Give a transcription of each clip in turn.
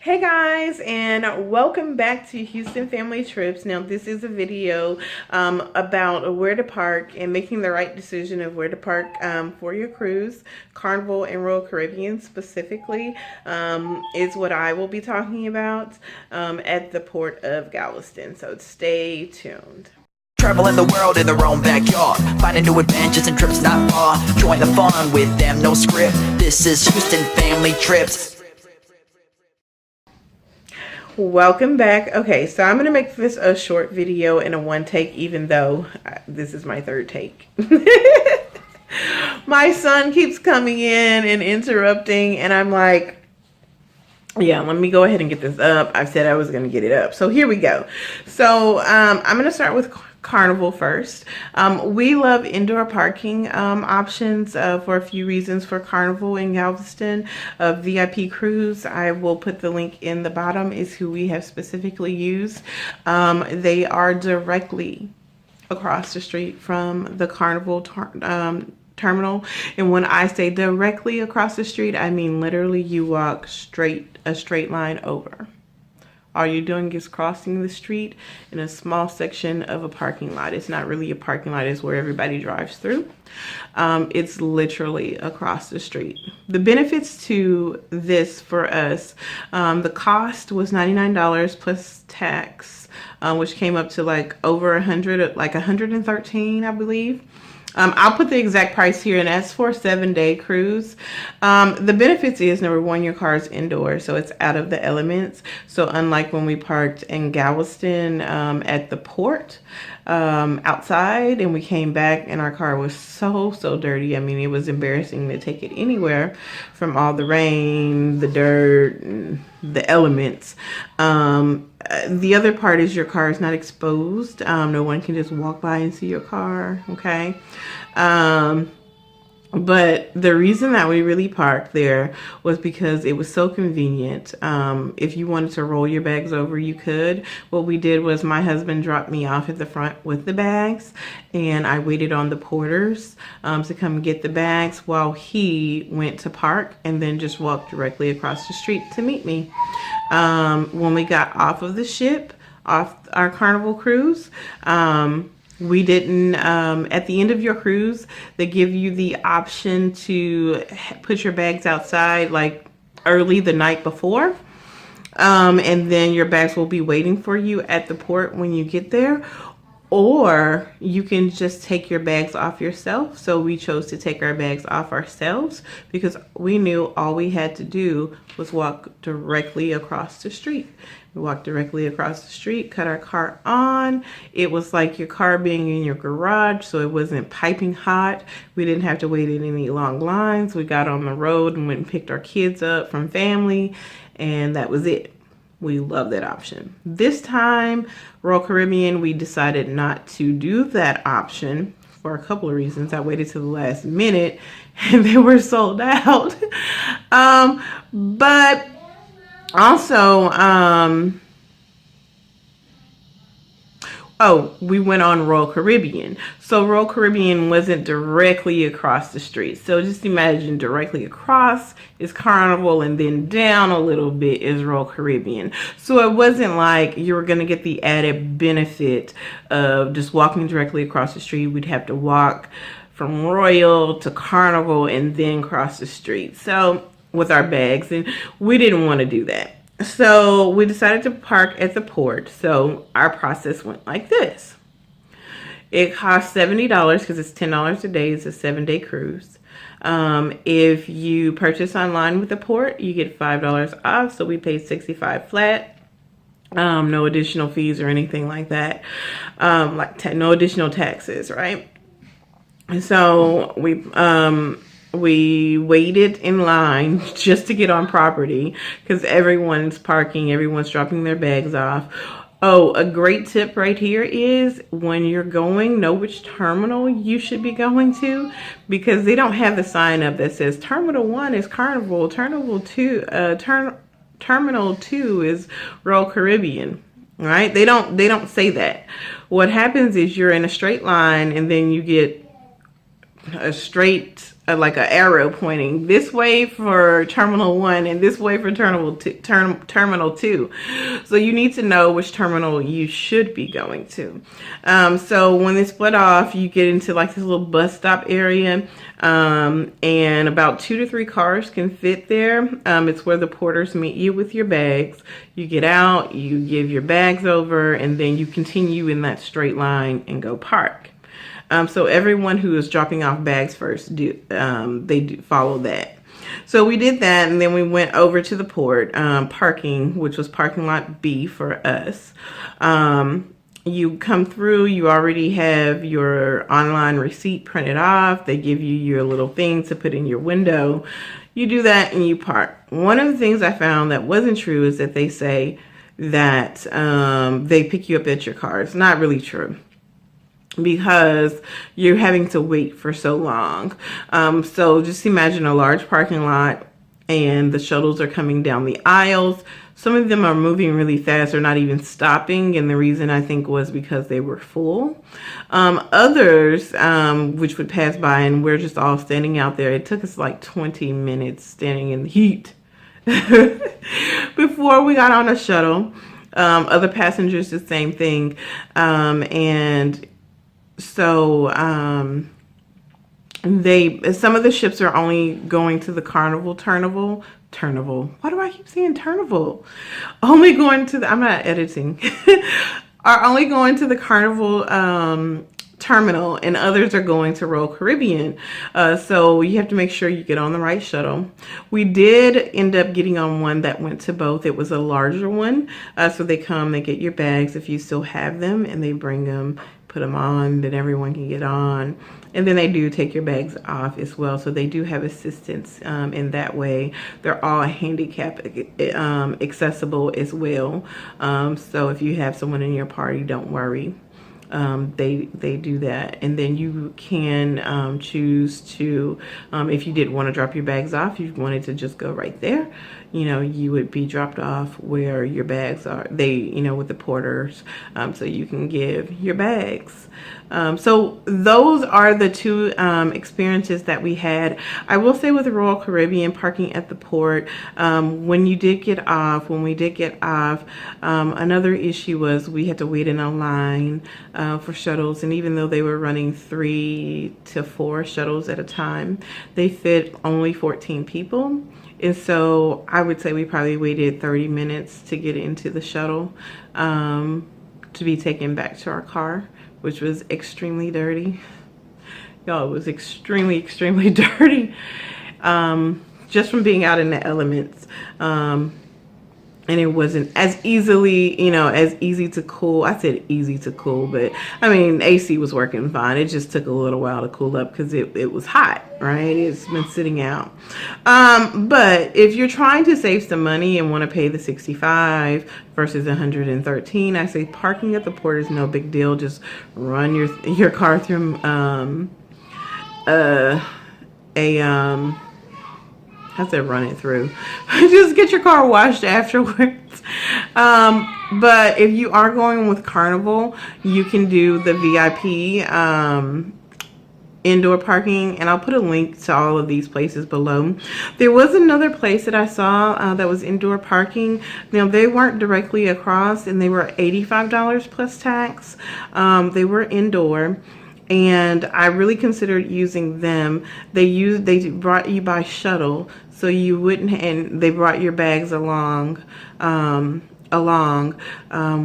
Hey guys, and welcome back to Houston Family Trips. Now this is a video about where to park and making the right decision of where to park for your cruise. Carnival and Royal Caribbean specifically is what I will be talking about at the port of Galveston, so stay tuned. Traveling the world in their own backyard, finding new adventures and trips not far. Join the fun with them, no script. This is Houston Family Trips. Welcome back. Okay, so I'm going to make this a short video in a one take, even though this is my third take. My son keeps coming in and interrupting, and I'm like, yeah, let me go ahead and get this up. I said I was going to get it up. So here we go. So I'm going to start with Carnival first. We love indoor parking options for a few reasons for Carnival in Galveston. VIP Cruise, I will put the link in the bottom, is who we have specifically used. They are directly across the street from the Carnival terminal, and when I say directly across the street, I mean literally you walk a straight line over. All you're doing is crossing the street in a small section of a parking lot. It's not really a parking lot, it's where everybody drives through. It's literally across the street. The benefits to this for us, the cost was $99 plus tax, which came up to like over 100, like 113, I believe. I'll put the exact price here, and that's for a 7-day cruise. The benefits is, number one, your car is indoors, so it's out of the elements. So unlike when we parked in Galveston at the port outside, and we came back and our car was so dirty. I mean, it was embarrassing to take it anywhere from all the rain, the dirt, and the elements. The other part is your car is not exposed. No one can just walk by and see your car, okay? But the reason that we really parked there was because it was so convenient. If you wanted to roll your bags over, you could. What we did was my husband dropped me off at the front with the bags, and I waited on the porters to come get the bags while he went to park and then just walked directly across the street to meet me. When we got off of the ship, off our Carnival cruise, we didn't, at the end of your cruise, they give you the option to put your bags outside like early the night before. And then your bags will be waiting for you at the port when you get there. Or you can just take your bags off yourself. So we chose to take our bags off ourselves because we knew all we had to do was walk directly across the street. We walked directly across the street, cut our car on. It was like your car being in your garage, so it wasn't piping hot. We didn't have to wait in any long lines. We got on the road and went and picked our kids up from family, and that was it. We love that option. This time, Royal Caribbean, we decided not to do that option for a couple of reasons. I waited to the last minute and they were sold out. But also, we went on Royal Caribbean. So Royal Caribbean wasn't directly across the street. So just imagine directly across is Carnival, and then down a little bit is Royal Caribbean. So it wasn't like you were going to get the added benefit of just walking directly across the street. We'd have to walk from Royal to Carnival and then cross the street. So with our bags, and we didn't want to do that. So we decided to park at the port. So our process went like this. It costs $70 because it's $10 a day. It's a 7-day cruise. If you purchase online with the port, you get $5 off. So we paid $65 flat. No additional fees or anything like that. No additional taxes, right? So we waited in line just to get on property because everyone's parking, everyone's dropping their bags off. Oh, a great tip right here is when you're going, know which terminal you should be going to, because they don't have the sign up that says Terminal 1 is Carnival, Terminal 2 is Royal Caribbean. Right? They don't say that. What happens is you're in a straight line and then you get a straight like an arrow pointing this way for Terminal 1 and this way for Terminal 2. So you need to know which terminal you should be going to. So when they split off, you get into like this little bus stop area, and about 2 to 3 cars can fit there. It's where the porters meet you with your bags. You get out, you give your bags over, and then you continue in that straight line and go park. So everyone who is dropping off bags first, they do follow that. So we did that, and then we went over to the port, parking, which was parking lot B for us. You come through, you already have your online receipt printed off. They give you your little thing to put in your window. You do that and you park. One of the things I found that wasn't true is that they say that they pick you up at your car. It's not really true, because you're having to wait for so long. So just imagine a large parking lot and the shuttles are coming down the aisles. Some of them are moving really fast. They're not even stopping. And the reason I think was because they were full. Others, which would pass by, and we're just all standing out there. It took us like 20 minutes standing in the heat before we got on a shuttle. Other passengers, the same thing. And so some of the ships are only going to the Carnival. Why do I keep saying Carnival? Only going to the, I'm not editing. Are only going to the Carnival terminal, and others are going to Royal Caribbean. So you have to make sure you get on the right shuttle. We did end up getting on one that went to both. It was a larger one. So they come, they get your bags if you still have them, and they bring them, put them on, then everyone can get on. And then they do take your bags off as well. So they do have assistance in that way. They're all handicap accessible as well. So if you have someone in your party, don't worry. They do that. And then you can choose to, if you didn't want to drop your bags off, you wanted to just go right there, you would be dropped off where your bags are, with the porters, so you can give your bags. So those are the two experiences that we had. I will say with the Royal Caribbean, parking at the port, when we did get off, another issue was we had to wait in a line for shuttles, and even though they were running 3 to 4 shuttles at a time, they fit only 14 people. And so I would say we probably waited 30 minutes to get into the shuttle to be taken back to our car, which was extremely dirty. Y'all, it was extremely, extremely dirty, just from being out in the elements. And it wasn't as easily, as easy to cool. I said easy to cool, but I mean, AC was working fine. It just took a little while to cool up because it was hot, right? It's been sitting out. But if you're trying to save some money and want to pay the $65 versus $113, I say parking at the port is no big deal. Just run your car through I said run it through. Just get your car washed afterwards. But if you are going with Carnival, you can do the VIP indoor parking, and I'll put a link to all of these places below. There was another place that I saw that was indoor parking. Now, they weren't directly across, and they were $85 plus tax. They were indoor, and I really considered using them. They brought you by shuttle, so you wouldn't, and they brought your bags along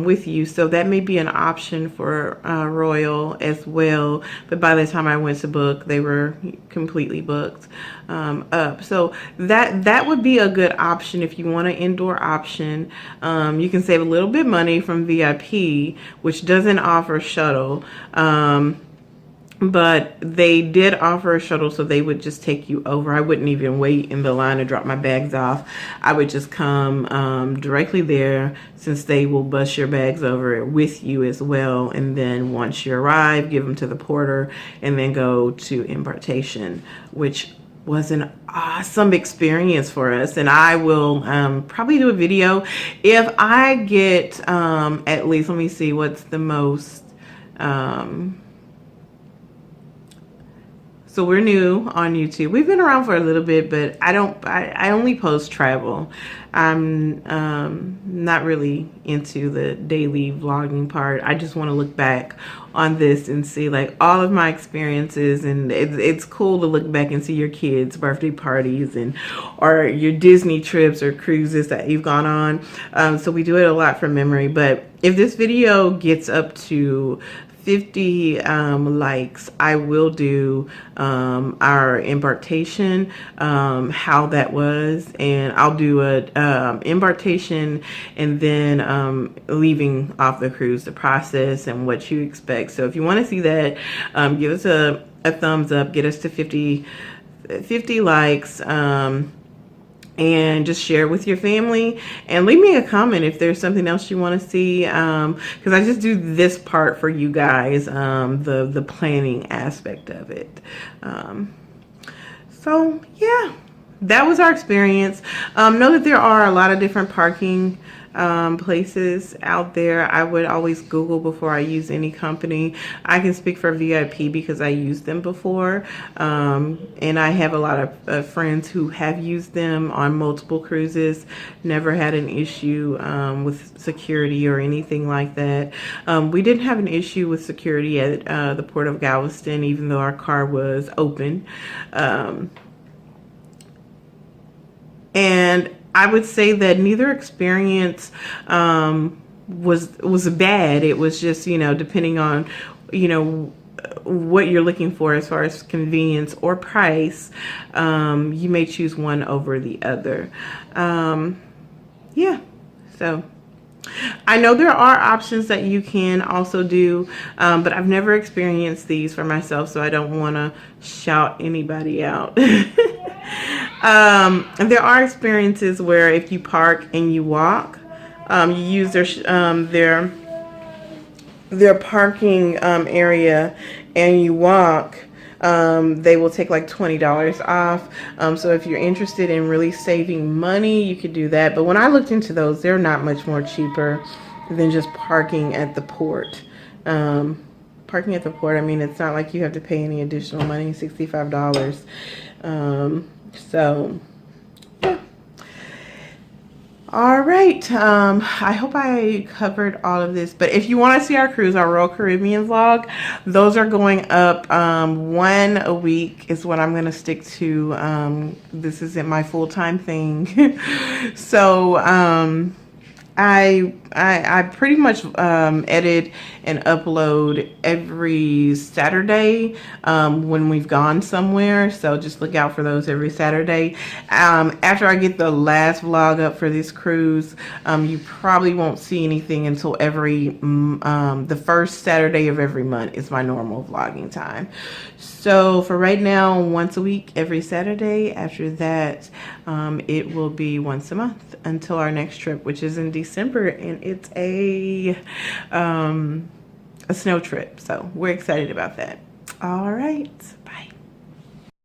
with you. So that may be an option for Royal as well. But by the time I went to book, they were completely booked up. So that would be a good option if you want an indoor option. You can save a little bit money from VIP, which doesn't offer shuttle. But they did offer a shuttle, so they would just take you over. I wouldn't even wait in the line to drop my bags off. I would just come directly there, since they will bus your bags over with you as well. And then once you arrive, give them to the porter and then go to embarkation, which was an awesome experience for us. And I will probably do a video if I get at least, let me see, what's the most So we're new on YouTube. We've been around for a little bit, but I only post travel. I'm not really into the daily vlogging part. I just want to look back on this and see like all of my experiences, and it's cool to look back and see your kids' birthday parties and or your Disney trips or cruises that you've gone on. So we do it a lot from memory. But if this video gets up to 50 likes, I will do our embarkation, how that was, and I'll do a embarkation and then leaving off the cruise, the process and what you expect. So if you want to see that, give us a thumbs up, get us to 50 likes, and just share with your family, and leave me a comment if there's something else you want to see, because I just do this part for you guys, the planning aspect of it. So yeah, that was our experience. Know that there are a lot of different parking places out there. I would always Google before I use any company. I can speak for VIP because I used them before, and I have a lot of friends who have used them on multiple cruises. Never had an issue with security or anything like that. We didn't have an issue with security at the port of Galveston, even though our car was open. And I would say that neither experience was bad. It was just, depending on, what you're looking for as far as convenience or price, you may choose one over the other. Yeah, so I know there are options that you can also do, but I've never experienced these for myself, so I don't want to shout anybody out. There are experiences where if you park and you walk, you use their parking area and you walk, they will take like $20 off. So if you're interested in really saving money, you could do that. But when I looked into those, they're not much more cheaper than just parking at the port. Parking at the port, I mean, it's not like you have to pay any additional money, $65. So yeah. All right, I hope I covered all of this, but if you want to see our cruise, our Royal Caribbean vlog, those are going up one a week is what I'm going to stick to. This isn't my full-time thing. So I pretty much edit and upload every Saturday when we've gone somewhere. So just look out for those every Saturday. After I get the last vlog up for this cruise, you probably won't see anything until the first Saturday of every month is my normal vlogging time. So for right now, once a week, every Saturday. After that, it will be once a month until our next trip, which is in December, and it's a snow trip. So we're excited about that. All right, bye.